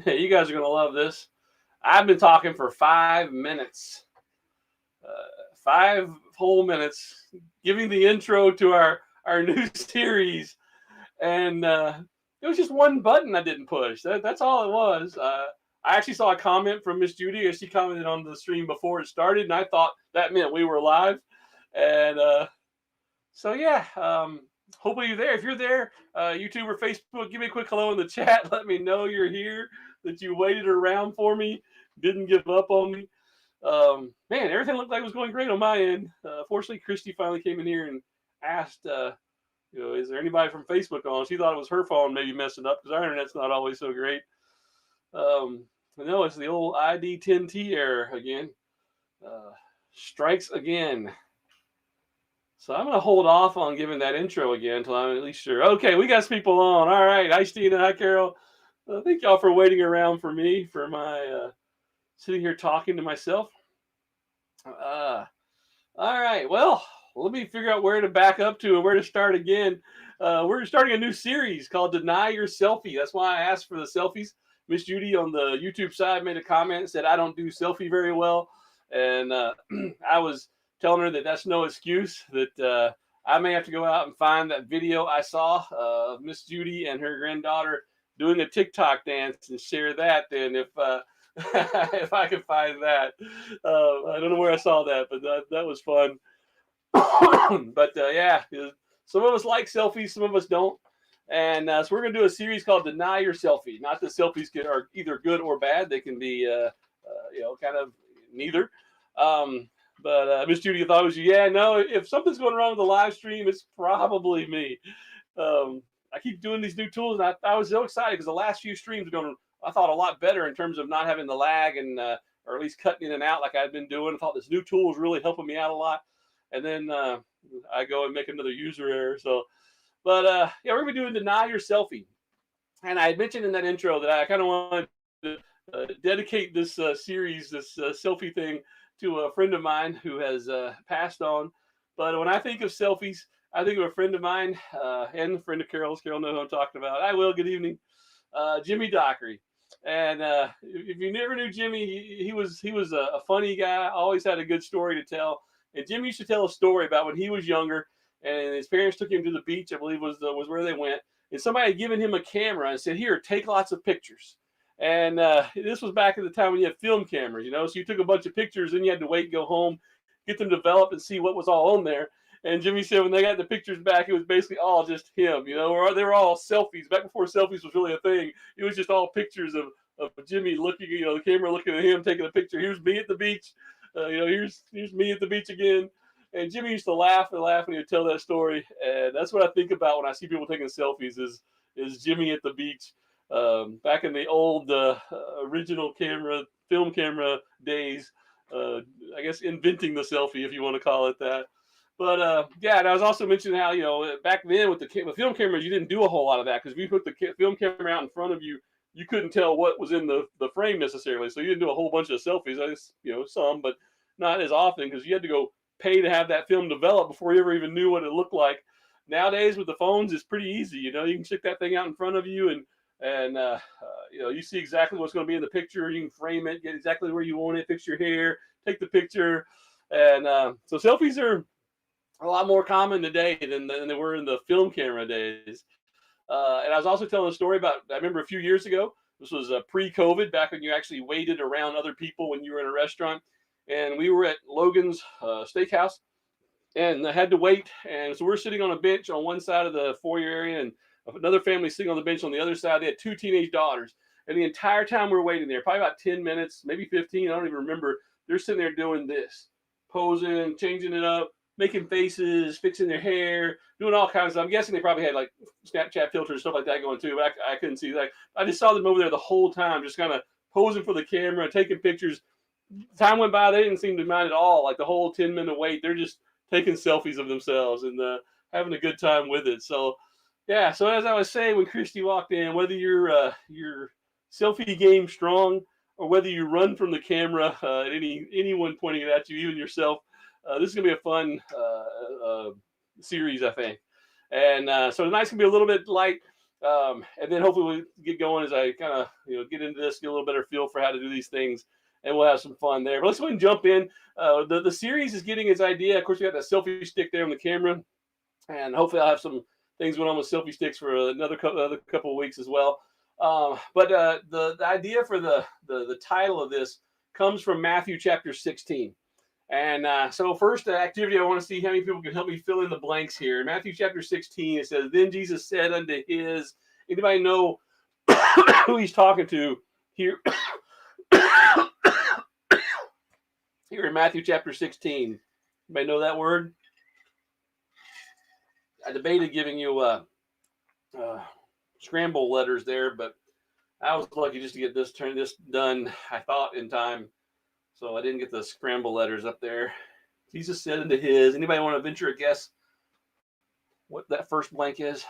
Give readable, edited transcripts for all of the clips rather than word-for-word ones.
Hey, you guys are going to love this. I've been talking for 5 minutes, 5 whole minutes, giving the intro to our new series. And it was just one button I didn't push. That's all it was. I actually saw a comment from Miss Judy as she commented on the stream before it started, and I thought that meant we were live. And so, yeah, hopefully you're there. If you're there, YouTube or Facebook, give me a quick hello in the chat. Let me know you're here, that you waited around for me, didn't give up on me. Man, everything looked like it was going great on my end. Fortunately, Christy finally came in here and asked, is there anybody from Facebook on? She thought it was her phone maybe messing up because our internet's not always so great. No, it's the old ID10T error again. Strikes again. So I'm going to hold off on giving that intro again until I'm at least sure. Okay, we got some people on. All right. Hi, Stina. Hi, Carol. Thank y'all for waiting around for me, for my sitting here talking to myself. All right. Well, let me figure out where to back up to and where to start again. We're starting a new series called Deny Your Selfie. That's why I asked for the selfies. Miss Judy on the YouTube side made a comment and said, I don't do selfie very well. And I was telling her that that's no excuse, that I may have to go out and find that video I saw of Miss Judy and her granddaughter doing a TikTok dance and share that. Then if if I can find that, I don't know where I saw that, but that was fun. But yeah, some of us like selfies, some of us don't. And so we're going to do a series called Deny Your Selfie. Not that selfies are either good or bad. They can be, kind of neither. But Miss Judy thought it was you. Yeah, no, if something's going wrong with the live stream, it's probably me. I keep doing these new tools, and I was so excited because the last few streams are going, I thought, a lot better in terms of not having the lag and, or at least cutting in and out like I'd been doing. I thought this new tool was really helping me out a lot. And then I go and make another user error. So, but yeah, we're going to be doing Deny Your Selfie. And I had mentioned in that intro that I kind of wanted to dedicate this series, this selfie thing, to a friend of mine who has passed on. But when I think of selfies, I think of a friend of mine and a friend of Carol's. Carol knows who I'm talking about. I will. Good evening, Jimmy Dockery. And if you never knew Jimmy, he was a funny guy. Always had a good story to tell. And Jimmy used to tell a story about when he was younger, and his parents took him to the beach. I believe was where they went. And somebody had given him a camera and said, "Here, take lots of pictures." And this was back at the time when you had film cameras, So you took a bunch of pictures, and you had to wait, go home, get them developed, and see what was all on there. And Jimmy said when they got the pictures back, it was basically all just him, or they were all selfies. Back before selfies was really a thing, it was just all pictures of Jimmy looking, the camera looking at him, taking a picture. Here's me at the beach. Here's me at the beach again. And Jimmy used to laugh and laugh when he would tell that story. And that's what I think about when I see people taking selfies is Jimmy at the beach. Back in the old original film camera days, I guess inventing the selfie, if you want to call it that. But yeah, and I was also mentioning how back then with the film cameras, you didn't do a whole lot of that because if you put the film camera out in front of you, you couldn't tell what was in the frame necessarily. So you didn't do a whole bunch of selfies. I just some, but not as often because you had to go pay to have that film developed before you ever even knew what it looked like. Nowadays with the phones, it's pretty easy. You can stick that thing out in front of you and you see exactly what's going to be in the picture. You can frame it, get exactly where you want it, fix your hair, take the picture, and so selfies are a lot more common today than they were in the film camera days. And I was also telling a story about, I remember a few years ago, this was pre-COVID, back when you actually waited around other people when you were in a restaurant. And we were at Logan's Steakhouse, and I had to wait. And so we're sitting on a bench on one side of the foyer area, and another family sitting on the bench on the other side. They had two teenage daughters. And the entire time we're waiting there, probably about 10 minutes, maybe 15, I don't even remember, they're sitting there doing this, posing, changing it up, making faces, fixing their hair, doing all kinds of stuff. I'm guessing they probably had like Snapchat filters and stuff like that going too, but I couldn't see that. I just saw them over there the whole time, just kind of posing for the camera, taking pictures. Time went by, they didn't seem to mind at all. Like the whole 10-minute wait, they're just taking selfies of themselves and having a good time with it. So yeah, so as I was saying when Christy walked in, whether your selfie game strong or whether you run from the camera at anyone pointing it at you, even yourself, this is gonna be a fun series, I think. And so tonight's gonna be a little bit light. And then hopefully we get going as I kind of get into this, get a little better feel for how to do these things, and we'll have some fun there. But let's go ahead and jump in. The series is getting its idea. Of course, we got that selfie stick there on the camera, and hopefully I'll have some things going on with selfie sticks for another couple of weeks as well. But the idea for the title of this comes from Matthew chapter 16. And so first activity, I want to see how many people can help me fill in the blanks here. In Matthew chapter 16, it says, then Jesus said unto his, anybody know who he's talking to here? Here in Matthew chapter 16. Anybody know that word? I debated giving you scramble letters there, but I was lucky just to get this done, I thought, in time. So I didn't get the scramble letters up there. Jesus said unto his. Anybody want to venture a guess what that first blank is?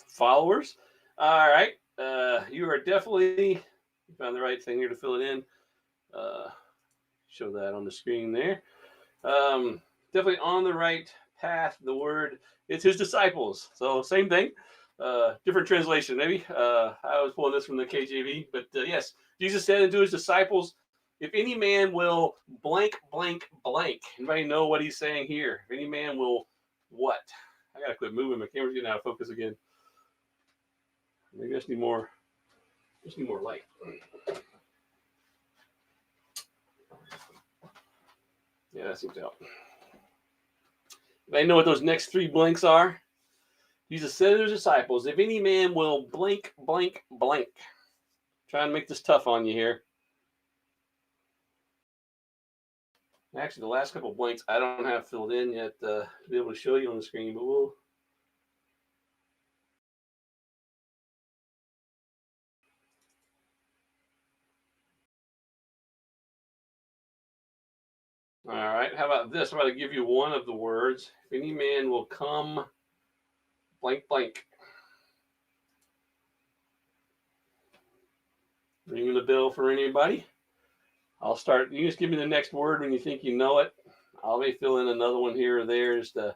Followers. All right. You are definitely, you found the right thing here to fill it in. Show that on the screen there. Definitely on the right path. The word, it's his disciples. So same thing. Different translation, maybe. I was pulling this from the KJV, but yes, Jesus said unto his disciples, if any man will blank, blank, blank. Anybody know what he's saying here? If any man will what? I gotta quit moving. My camera's getting out of focus again. Maybe I just need more light. Yeah, that seems out. Anybody know what those next three blanks are? Jesus said to his disciples, if any man will blank, blank, blank. Trying to make this tough on you here. Actually, the last couple of blanks I don't have filled in yet to be able to show you on the screen, but we'll. All right, how about this? I'm going to give you one of the words. If any man will come, blank, blank. Ringing the bell for anybody? I'll start. You just give me the next word when you think you know it. I'll may fill in another one here or there just to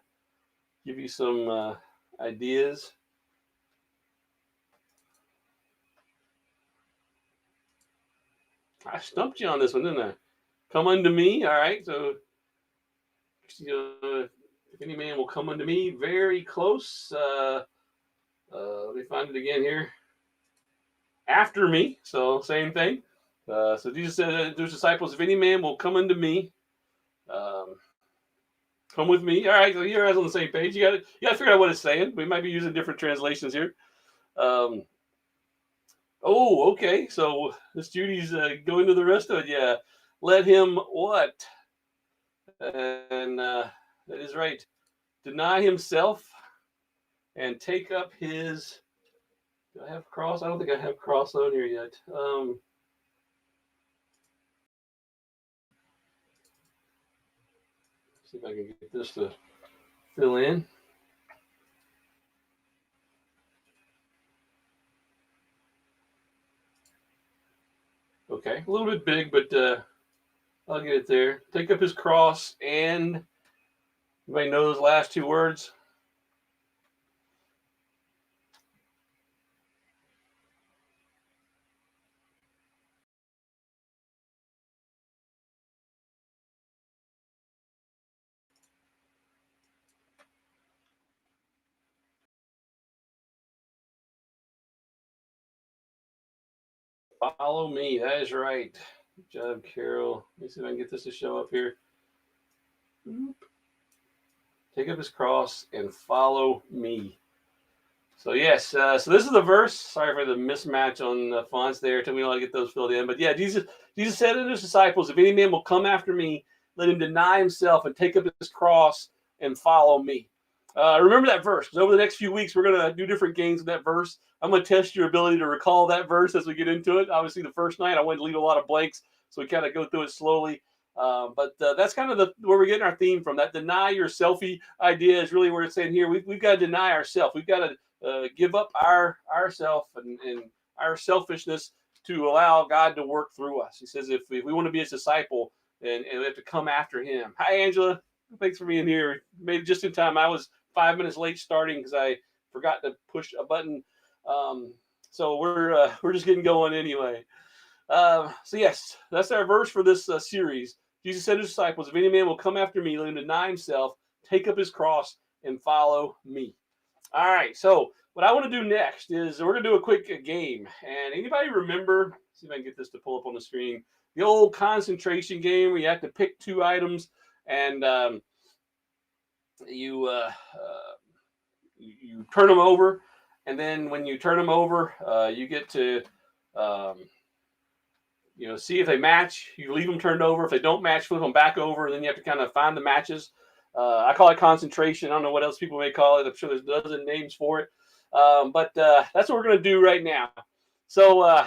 give you some ideas. I stumped you on this one, didn't I? Come unto me. All right. So, if any man will come unto me, very close. Let me find it again here. After me. So, same thing. So, Jesus said to his disciples, if any man will come unto me, come with me. All right. So, you're guys on the same page. You got to figure out what it's saying. We might be using different translations here. Oh, okay. So this Judy's going to the rest of it. Yeah. Let him what? And that is right. Deny himself and take up his. Do I have cross? I don't think I have cross on here yet. See if I can get this to fill in. Okay, a little bit big, but I'll get it there. Take up his cross and. Anybody know those last two words? Follow me. That is right. Good job, Carol. Let me see if I can get this to show up here. Take up his cross and follow me. So yes, so this is the verse. Sorry for the mismatch on the fonts there. It took me a while to get those filled in. But yeah, Jesus said to his disciples, if any man will come after me, let him deny himself and take up his cross and follow me. Remember that verse, because over the next few weeks, we're going to do different games with that verse. I'm going to test your ability to recall that verse as we get into it. Obviously, the first night, I wanted to leave a lot of blanks, so we kind of go through it slowly. But that's kind of where we're getting our theme from. That deny your selfie idea is really where it's saying here. We've got to deny ourselves. We've got to give up our self and our selfishness to allow God to work through us. He says if we want to be his disciple, and we have to come after him. Hi, Angela. Thanks for being here. Made it just in time. I was 5 minutes late starting because I forgot to push a button. So we're just getting going anyway. So yes, that's our verse for this series. Jesus said to his disciples, if any man will come after me, let him deny himself, take up his cross, and follow me. All right, so what I want to do next is we're going to do a quick game. And anybody remember, see if I can get this to pull up on the screen, the old concentration game where you have to pick 2 items and you turn them over. And then when you turn them over, you get to see if they match. You leave them turned over. If they don't match, flip them back over. Then you have to kind of find the matches. I call it concentration. I don't know what else people may call it. I'm sure there's a dozen names for it. But that's what we're going to do right now. So I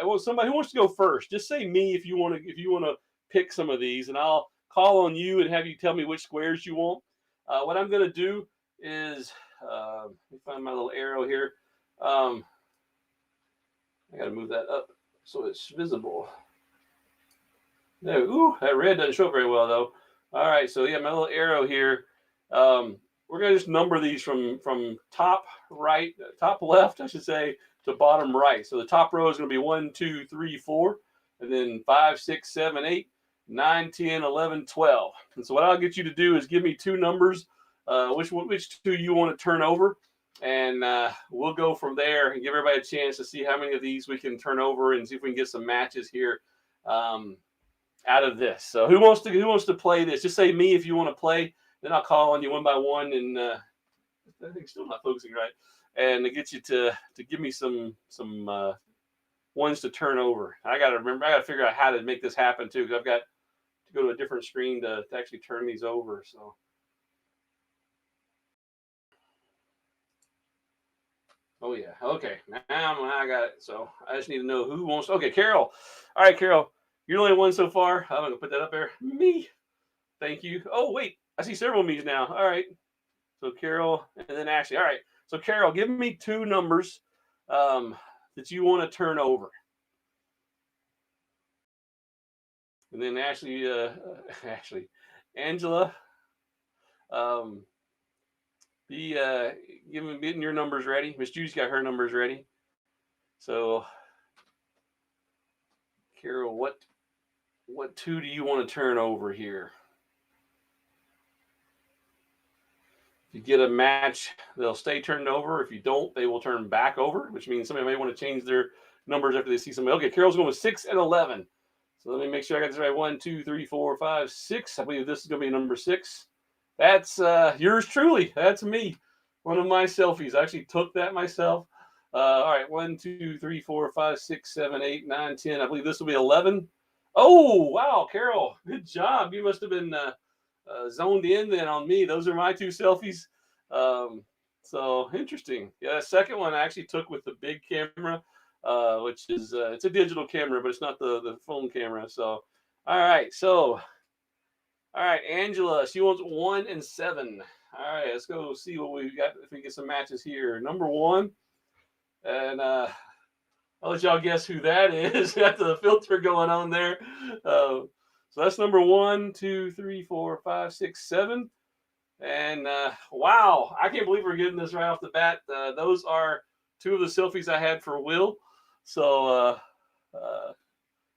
want somebody who wants to go first. Just say me if you want to pick some of these, and I'll call on you and have you tell me which squares you want. What I'm going to do is let me find my little arrow here. I got to move that up so it's visible. There, ooh, that red doesn't show up very well though. All right, so yeah, my little arrow here. We're gonna just number these from top right, top left, I should say, to bottom right. So the top row is gonna be 1, 2, 3, 4, and then 5, 6, 7, 8, 9, 10, 11, 12. And so what I'll get you to do is give me 2 numbers, which 2 you want to turn over, and we'll go from there and give everybody a chance to see how many of these we can turn over and see if we can get some matches here. Out of this. So who wants to play this? Just say me if you want to play. Then I'll call on you one by one, and I think still not focusing right, and to get you to give me some ones to turn over. I got to figure out how to make this happen too, because I've got to go to a different screen to actually turn these over. So. Oh yeah. Okay. Now I got it. So I just need to know who wants. Okay, Carol. All right, Carol. You're the only one so far. I'm gonna put that up there. Me. Thank you. Oh wait, I see several me's now. All right. So Carol and then Ashley. All right. So Carol, give me 2 numbers that you want to turn over. And then Ashley, Angela, getting your numbers ready. Miss Judy's got her numbers ready. So Carol, what 2 do you want to turn over here? If you get a match, they'll stay turned over. If you don't, they will turn back over, which means somebody may want to change their numbers after they see somebody. Okay, Carol's going with 6 and 11. So let me make sure I got this right. 1, 2, 3, 4, 5, 6. I believe this is going to be number 6. That's yours truly. That's me. One of my selfies. I actually took that myself. All right, 1, 2, 3, 4, 5, 6, 7, 8, 9, 10. I believe this will be 11. Oh, wow, Carol. Good job. You must have been zoned in then on me. Those are my 2 selfies. So interesting. Yeah, the second one I actually took with the big camera, which is it's a digital camera, but it's not the phone camera. So all right, Angela, she wants 1 and 7. All right, let's go see what we got if we get some matches here. Number 1, and I'll let y'all guess who that is. Got the filter going on there. So that's number 1, 2, 3, 4, 5, 6, 7. And wow, I can't believe we're getting this right off the bat. Those are 2 of the selfies I had for Will. So,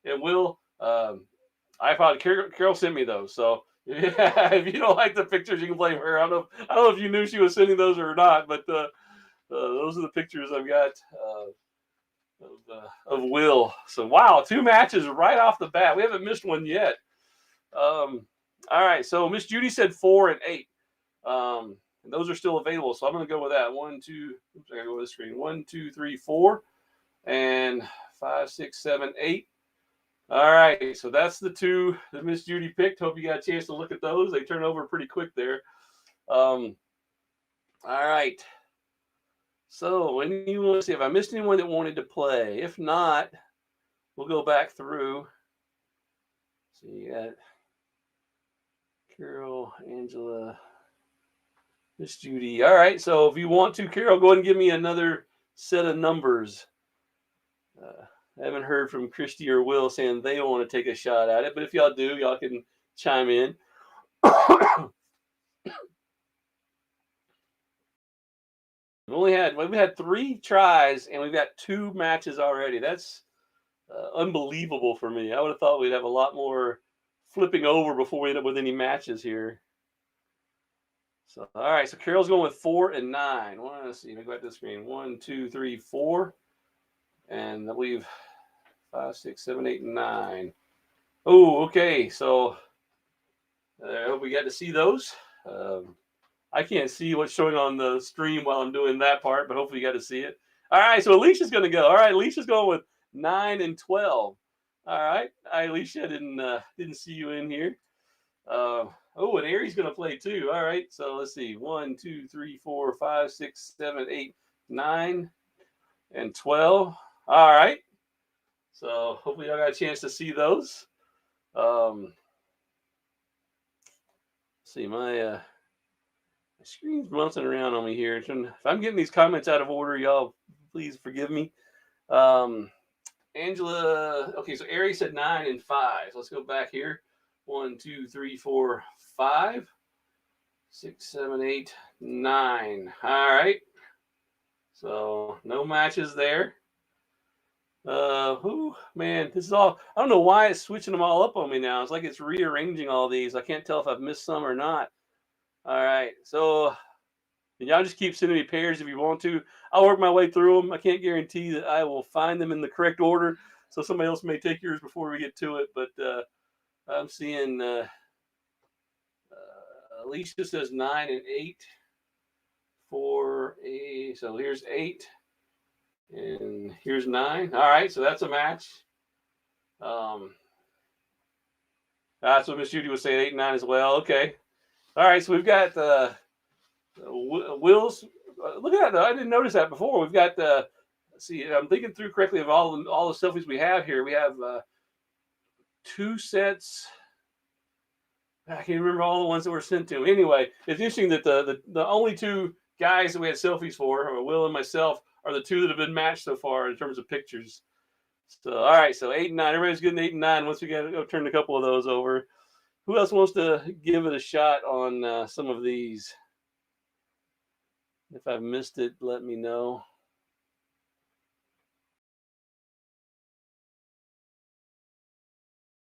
and Will, I thought Carol sent me those. So yeah, if you don't like the pictures, you can blame her. I don't know if you knew she was sending those or not, but those are the pictures I've got of Will. So wow, 2 matches right off the bat. We haven't missed one yet. All right, so Miss Judy said 4 and 8. And those are still available, so I'm going to go with that. 1, 2. Oops, I got to go with the screen. 1, 2, 3, 4, and 5, 6, 7, 8. All right, so that's the 2 that Miss Judy picked. Hope you got a chance to look at those. They turn over pretty quick there. All right. So when you want to see if I missed anyone that wanted to play. If not, we'll go back through. So you got Carol, Angela, Miss Judy. All right. So if you want to, Carol, go ahead and give me another set of numbers. I haven't heard from Christy or Will saying they want to take a shot at it, but if y'all do, y'all can chime in. we've had 3 tries and we've got 2 matches already. That's unbelievable for me. I would have thought we'd have a lot more flipping over before we end up with any matches here. So all right, so Carol's going with 4 and 9. Let's see. Let me go back to the screen. 1, 2, 3, 4, and I believe 5, 6, 7, 8, 9. Oh, okay. So I hope we got to see those. I can't see what's showing on the stream while I'm doing that part, but hopefully you got to see it. All right, so Alicia's going to go. All right, Alicia's going with 9 and 12. All right, Alicia, didn't see you in here. And Aries going to play too. All right, so let's see. 1, 2, 3, 4, 5, 6, 7, 8, 9, and 12. All right. So hopefully y'all got a chance to see those. Let's see, my screen's bouncing around on me here. If I'm getting these comments out of order, y'all please forgive me. Angela, okay, so Aries said 9 and 5. So let's go back here. 1, 2, 3, 4, 5, 6, 7, 8, 9. All right. So no matches there. Man, this is all. I don't know why it's switching them all up on me now. It's like it's rearranging all these. I can't tell if I've missed some or not. All right, so y'all just keep sending me pairs if you want to. I'll work my way through them. I can't guarantee that I will find them in the correct order, so somebody else may take yours before we get to it. But I'm seeing Alicia says 9 and 8 for a. So here's 8. And here's 9. All right, so that's a match. That's what Miss Judy was saying, 8 and 9 as well. Okay. All right, so we've got Will's. Look at that. I didn't notice that before. We've got let's see. I'm thinking through correctly of all the selfies we have here. We have 2 sets. I can't remember all the ones that were sent to him. Anyway, it's interesting that the only 2 guys that we had selfies for, Will and myself, are the 2 that have been matched so far in terms of pictures. So, all right, so 8 and 9. Everybody's getting 8 and 9. Once we go turn a couple of those over. Who else wants to give it a shot on some of these? If I've missed it, let me know.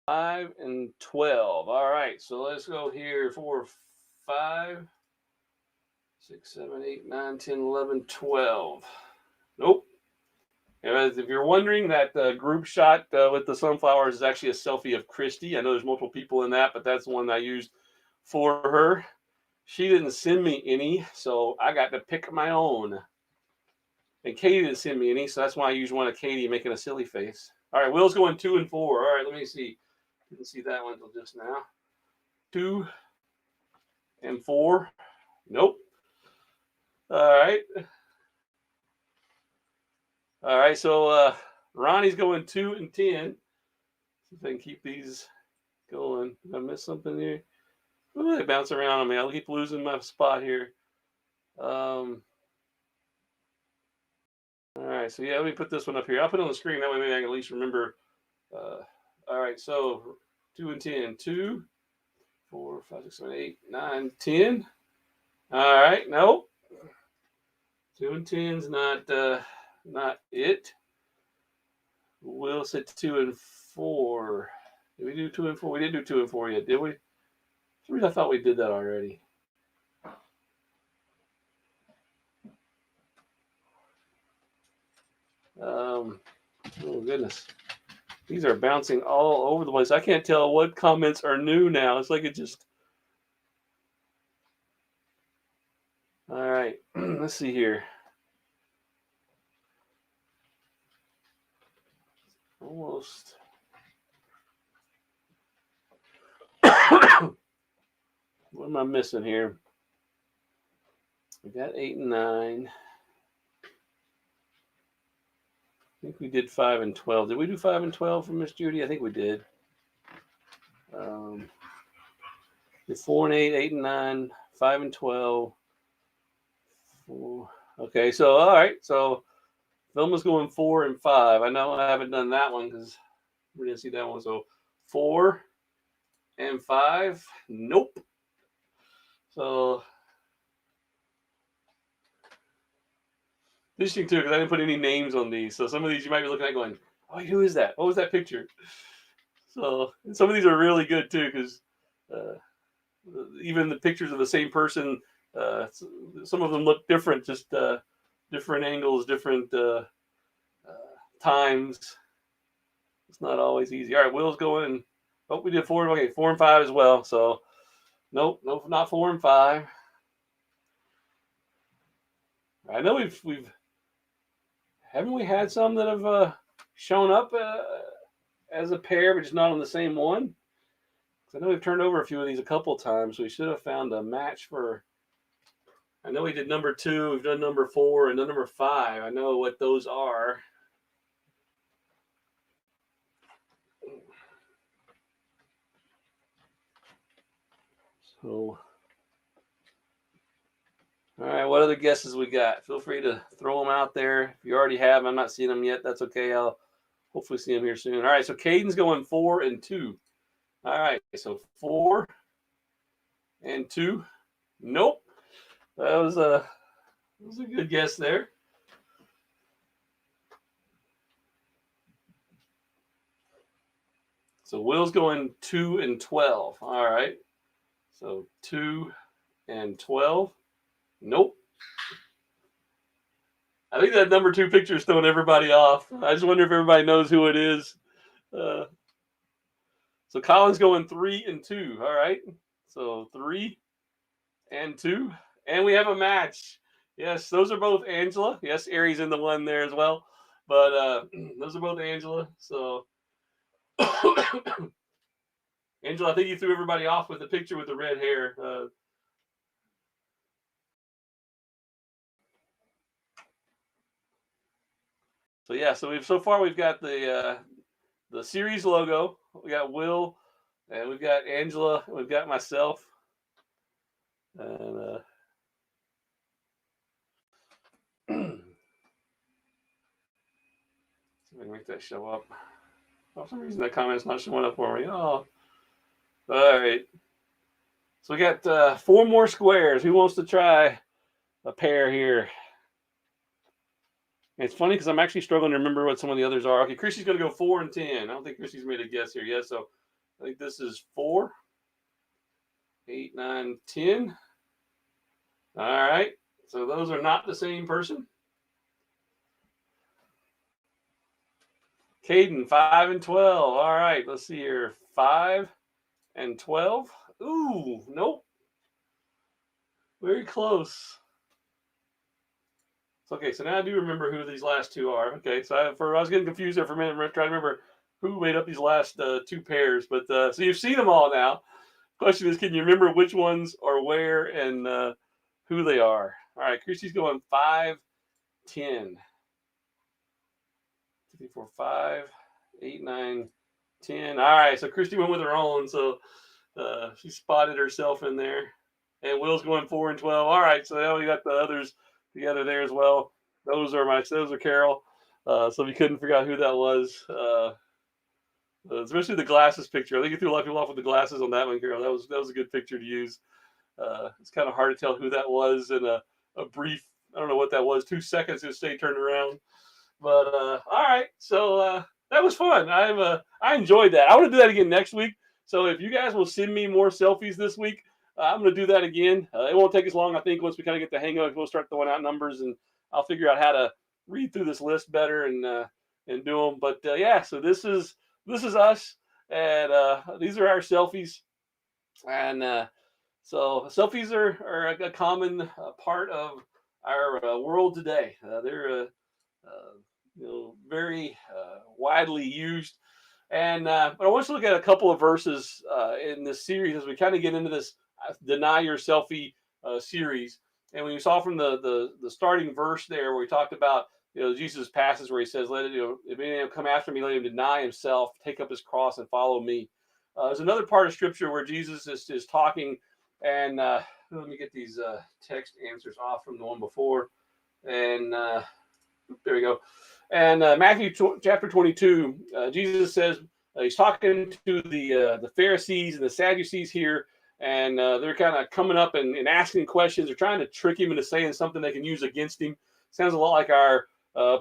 Five and 12. All right, so let's go here. 4, 5, 6, 7, 8, 9, 10, 11, 12. Nope. If you're wondering, that group shot with the sunflowers is actually a selfie of Christy. I know there's multiple people in that, but that's the one I used for her. She didn't send me any, so I got to pick my own. And Katie didn't send me any, so that's why I used one of Katie making a silly face. All right, Will's going 2 and 4. All right, let me see. Didn't see that one until just now. 2 and 4. Nope. All right. All right, so Ronnie's going 2 and 10. See if I can keep these going. Did I miss something here? Ooh, they bounce around on me. I'll keep losing my spot here. All right, so yeah, let me put this one up here. I'll put it on the screen. That way maybe I can at least remember. All right, so 2 and 10. 2, 4, 5, 6, 7, 8, 9, 10. All right, nope. 2 and 10's not it. Will said 2 and 4. Did we do 2 and 4? We didn't do 2 and 4 yet, did we? I thought we did that already. Oh goodness. These are bouncing all over the place. I can't tell what comments are new now. It's like it just. All right. Let's see here. Almost. What am I missing here? We got 8 and 9. I think we did 5 and 12. Did we do 5 and 12 for Miss Judy? I think we did. 4 and 8, 8 and 9, 5 and 12. 4. Okay, so all right. So Thelma's going 4 and 5. I know I haven't done that one because we didn't see that one. So 4 and 5. Nope. So interesting too, because I didn't put any names on these. So some of these you might be looking at going, "Oh, who is that? What was that picture?" So some of these are really good too, because uh, even the pictures of the same person, some of them look different, just different angles, different times. It's not always easy. All right, Will's going. Oh, we did 4. Okay, 4 and 5 as well. So nope, not 4 and 5. I know we've haven't we had some that have shown up as a pair, but just not on the same one. I know we've turned over a few of these a couple times. So we should have found a match for. I know we did number 2. We've done number 4 and then number 5. I know what those are. So, all right, what other guesses we got? Feel free to throw them out there. If you already have, I'm not seeing them yet. That's okay. I'll hopefully see them here soon. All right, so Caden's going 4 and 2. All right, so 4 and 2. Nope. That was a good guess there. So Will's going 2 and 12. All right. So 2 and 12. Nope. I think that number 2 picture is throwing everybody off. I just wonder if everybody knows who it is. So Colin's going 3 and 2. All right. So 3 and 2. And we have a match. Yes, those are both Angela. Yes, Aries in the one there as well. But those are both Angela. So Angela, I think you threw everybody off with the picture with the red hair. So yeah, so far we've got the series logo. We got Will, and we've got Angela, and we've got myself, and see if I can make that show up. For some reason, that comment's not showing up for me. Oh, all right. So we got 4 more squares. Who wants to try a pair here? And it's funny because I'm actually struggling to remember what some of the others are. Okay, Chrissy's going to go 4 and 10. I don't think Chrissy's made a guess here yet. So I think this is 4, 8, 9, 10. All right. So those are not the same person. Caden, 5 and 12. All right. Let's see here. 5 and 12. Ooh, nope. Very close. Okay, so now I do remember who these last 2 are. Okay, so I was getting confused there for a minute. I'm trying to remember who made up these last 2 pairs. But so you've seen them all now. Question is, can you remember which ones are where and who they are? All right, Christy's going 5, 10. 3, 4, 5, 8, 9, 10. All right, so Christy went with her own, so she spotted herself in there. And Will's going 4 and 12. All right, so now we got the others together there as well. Those are Carol. So if you couldn't figure out who that was, especially the glasses picture. I think you threw a lot of people off with the glasses on that one, Carol. That was a good picture to use. It's kind of hard to tell who that was in a brief, I don't know what that was, 2 seconds to stay turned around. But all right, so that was fun. I enjoyed that. I want to do that again next week. So if you guys will send me more selfies this week, I'm going to do that again. It won't take as long. I think once we kind of get the hang of it, we'll start throwing out numbers, and I'll figure out how to read through this list better and do them. But yeah, so this is us, and these are our selfies, and so selfies are a common part of our world today. They're very widely used. And but I want to look at a couple of verses in this series as we kind of get into this deny your selfie series. And when you saw from the starting verse there, where we talked about Jesus' passages where he says, "Let it, if anyone come after me, let him deny himself, take up his cross, and follow me." There's another part of Scripture where Jesus is talking, and let me get these text answers off from the one before, and There we go. And Matthew chapter 22, Jesus says he's talking to the Pharisees and the Sadducees here, and they're kind of coming up and asking questions. They're trying to trick him into saying something they can use against him. Sounds a lot like our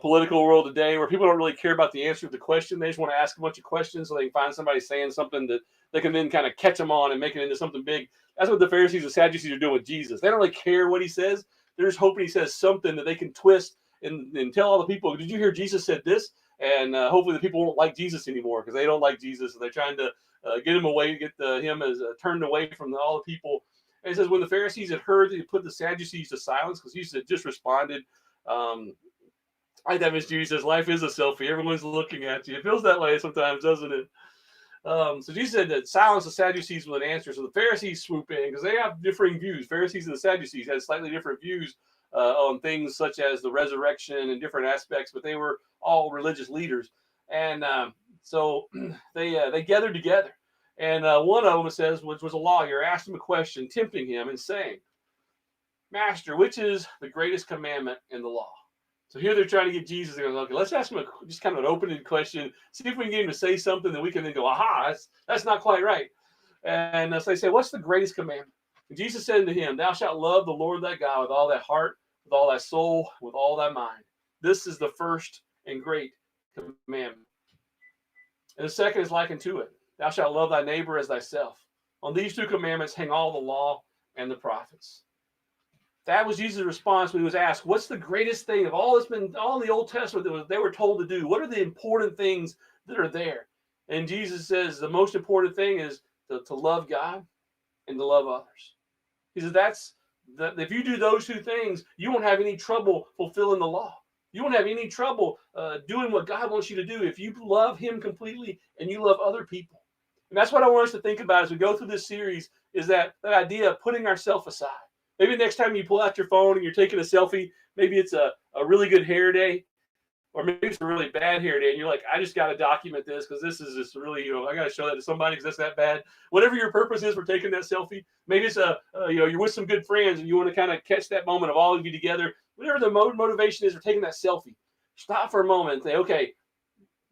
political world today, where people don't really care about the answer to the question. They just want to ask a bunch of questions so they can find somebody saying something that they can then kind of catch them on and make it into something big. That's what the Pharisees and Sadducees are doing with Jesus. They don't really care what he says. They're just hoping he says something that they can twist and tell all the people, did you hear Jesus said this? And hopefully the people won't like Jesus anymore because they don't like Jesus. And they're trying to get him away, get him as turned away from all the people. And it says, when the Pharisees had heard that he put the Sadducees to silence, because Jesus had just responded, like that, Miss Judy says, life is a selfie. Everyone's looking at you. It feels that way sometimes, doesn't it? So Jesus said that silence the Sadducees with an answer. So the Pharisees swoop in because they have differing views. Pharisees and the Sadducees had slightly different views on things such as the resurrection and different aspects, but they were all religious leaders. And so they gathered together. And one of them, it says, which was a lawyer, asked him a question, tempting him and saying, Master, which is the greatest commandment in the law? So here they're trying to get Jesus. They're going, okay, let's ask him just kind of an open-ended question. See if we can get him to say something that we can then go, aha, that's not quite right. And so they say, what's the greatest commandment? And Jesus said to him, thou shalt love the Lord thy God with all thy heart, with all thy soul, with all thy mind. This is the first and great commandment. And the second is likened to it. Thou shalt love thy neighbor as thyself. On these two commandments hang all the law and the prophets. That was Jesus' response when he was asked, what's the greatest thing of all that's been, all in the Old Testament that they were told to do? What are the important things that are there? And Jesus says the most important thing is to love God and to love others. He says if you do those two things, you won't have any trouble fulfilling the law. You won't have any trouble doing what God wants you to do if you love him completely and you love other people. And that's what I want us to think about as we go through this series, is that idea of putting ourselves aside. Maybe next time you pull out your phone and you're taking a selfie, maybe it's a really good hair day, or maybe it's a really bad hair day, and you're like, I just got to document this because this is just really, I got to show that to somebody because that's that bad. Whatever your purpose is for taking that selfie, maybe it's you're with some good friends and you want to kind of catch that moment of all of you together. Whatever the motivation is for taking that selfie, stop for a moment and say, okay,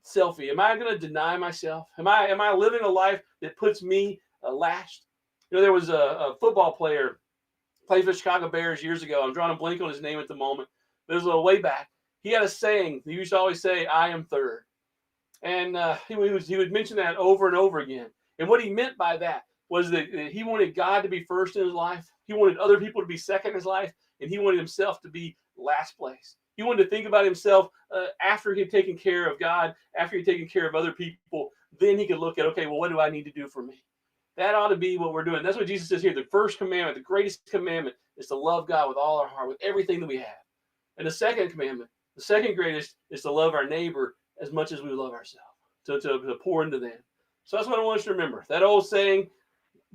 selfie, am I going to deny myself? Am I living a life that puts me last? There was a football player played for the Chicago Bears years ago. I'm drawing a blank on his name at the moment. There's a way back. He had a saying. He used to always say, I am third. And he would mention that over and over again. And what he meant by that was that he wanted God to be first in his life. He wanted other people to be second in his life. And he wanted himself to be last place. He wanted to think about himself after he had taken care of God, after he had taken care of other people. Then he could look at, okay, well, what do I need to do for me? That ought to be what we're doing. That's what Jesus says here. The first commandment, the greatest commandment, is to love God with all our heart, with everything that we have. And the second commandment, the second greatest, is to love our neighbor as much as we love ourselves, to pour into them. So that's what I want us to remember. That old saying,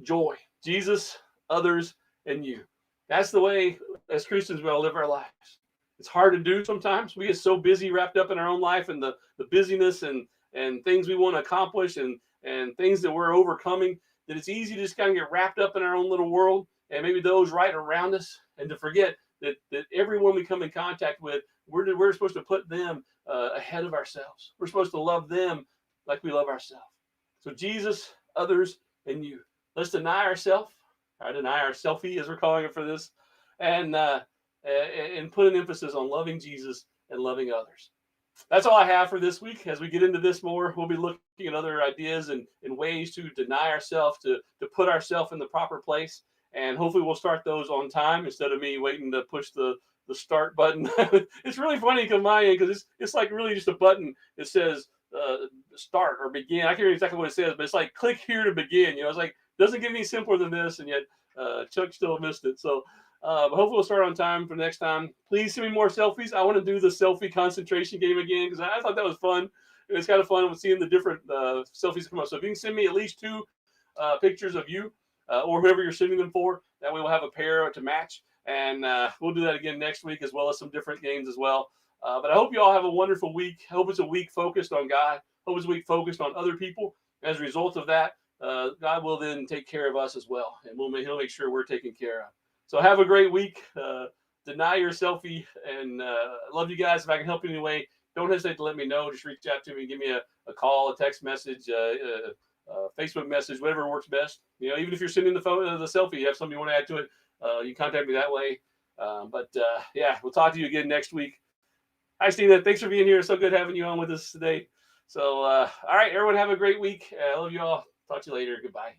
joy, Jesus, others, and you. That's the way, as Christians, we all live our lives. It's hard to do sometimes. We get so busy, wrapped up in our own life and the busyness and things we want to accomplish and things that we're overcoming, that it's easy to just kind of get wrapped up in our own little world and maybe those right around us, and to forget that everyone we come in contact with, we're supposed to put them ahead of ourselves. We're supposed to love them like we love ourselves. So Jesus, others, and you. Let's deny ourselves, deny our selfie, as we're calling it for this, and put an emphasis on loving Jesus and loving others. That's all I have for this week. As we get into this more, we'll be looking at other ideas and ways to deny ourselves, to put ourselves in the proper place. And hopefully we'll start those on time instead of me waiting to push the start button. It's really funny on my end because it's like really just a button that says start or begin. I can't remember exactly what it says, but it's like click here to begin. It's like doesn't get any simpler than this, and yet Chuck still missed it. So hopefully we'll start on time for next time. Please send me more selfies. I want to do the selfie concentration game again because I thought that was fun. It's kind of fun with seeing the different selfies come up. So if you can send me at least 2 pictures of you or whoever you're sending them for, that way we'll have a pair to match. And we'll do that again next week, as well as some different games as well. But I hope you all have a wonderful week. I hope it's a week focused on God. I hope it's a week focused on other people. As a result of that, God will then take care of us as well. And he'll make sure we're taken care of. So have a great week. deny your selfie. And love you guys. If I can help in any way, don't hesitate to let me know. Just reach out to me, give me a call, a text message, Facebook message, whatever works best. Even if you're sending the photo, the selfie, you have something you want to add to it, you contact me that way. Yeah, we'll talk to you again next week. Hi, Stina. Thanks for being here. So good having you on with us today. So, all right, everyone, have a great week. I love you all. Talk to you later. Goodbye.